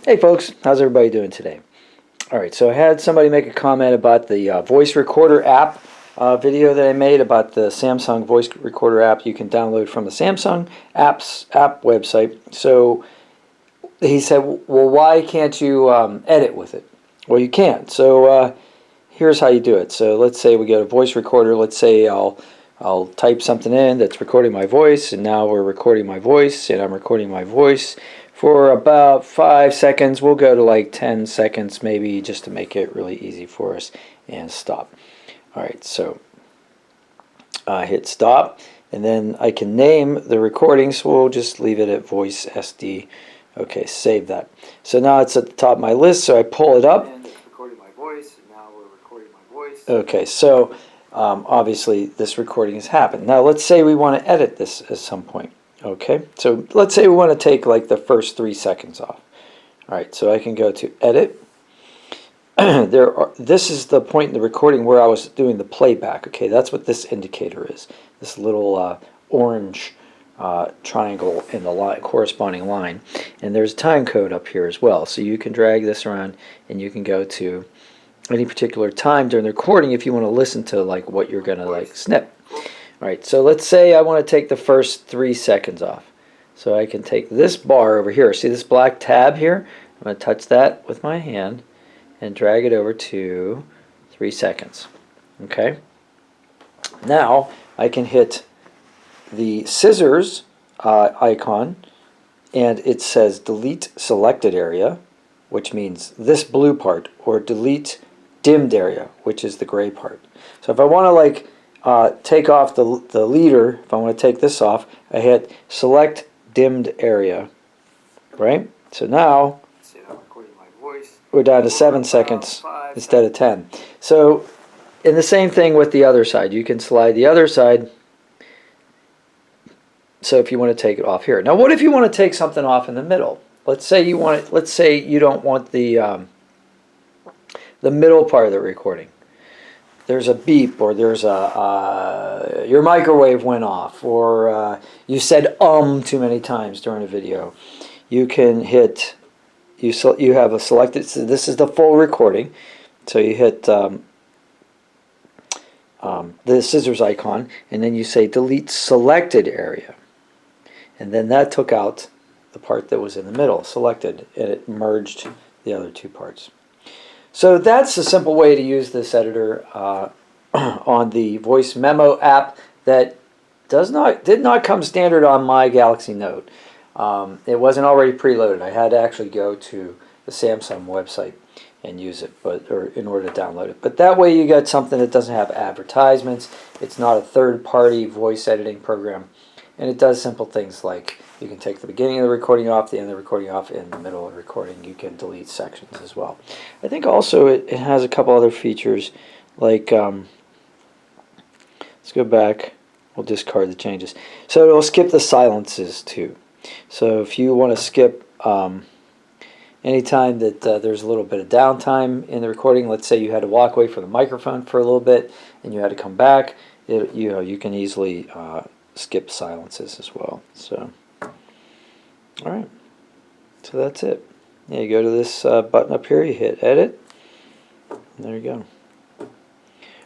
Hey folks, how's everybody doing today? Alright, so I had somebody make a comment about the voice recorder app video that I made about the Samsung voice recorder app you can download from the Samsung app website. So he said, well, why can't you edit with it? Well, you can. So here's how you do it. So let's say we get a voice recorder. Let's say I'll type something in that's recording my voice, and now we're recording my voice, and I'm recording my voice for about 5 seconds. We'll go to like 10 seconds maybe, just to make it really easy for us, and stop. Alright, so hit stop, and then I can name the recording, so we'll just leave it at voice SD. Okay, save that. So now it's at the top of my list, so I pull it up. And it's recording my voice, and now we're recording my voice. Okay, so obviously this recording has happened. Now let's say we want to edit this at some point. Okay, so let's say we want to take like the first 3 seconds off. Alright, so I can go to edit. This is the point in the recording where I was doing the playback. Okay, that's what this indicator is. This little orange triangle in the corresponding line. And there's a time code up here as well. So you can drag this around and you can go to any particular time during the recording if you want to listen to like what you're going to like snip. Alright, so let's say I want to take the first 3 seconds off. So I can take this bar over here. See this black tab here? I'm going to touch that with my hand and drag it over to 3 seconds. Okay? Now I can hit the scissors icon, and it says delete selected area, which means this blue part, or delete dimmed area, which is the gray part. So if I want to like take off the leader, if I want to take this off, I hit select dimmed area, right? So now we're down to 7 seconds instead of 10. So, and the same thing with the other side. You can slide the other side. So if you want to take it off here. Now, what if you want to take something off in the middle? Let's say you want it. Let's say you don't want the middle part of the recording. There's a beep, or there's a your microwave went off, or you said too many times during a video. You can hit. You have a selected. So this is the full recording. So you hit the scissors icon, and then you say delete selected area, and then that took out the part that was in the middle, selected, and it merged the other two parts. So that's a simple way to use this editor on the Voice Memo app that did not come standard on my Galaxy Note. It wasn't already preloaded. I had to actually go to the Samsung website and use it, or in order to download it. But that way you get something that doesn't have advertisements. It's not a third-party voice editing program, and it does simple things like you can take the beginning of the recording off, the end of the recording off, in the middle of the recording. You can delete sections as well. I think also it has a couple other features, like let's go back. We'll discard the changes. So it'll skip the silences too. So if you want to skip anytime that there's a little bit of downtime in the recording, let's say you had to walk away from the microphone for a little bit and you had to come back, you can easily skip silences as well. So, all right. So that's it. Yeah, you go to this button up here, you hit edit, and there you go.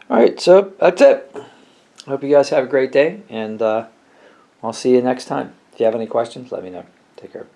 All right, so that's it. I hope you guys have a great day, and I'll see you next time. If you have any questions, let me know. Take care.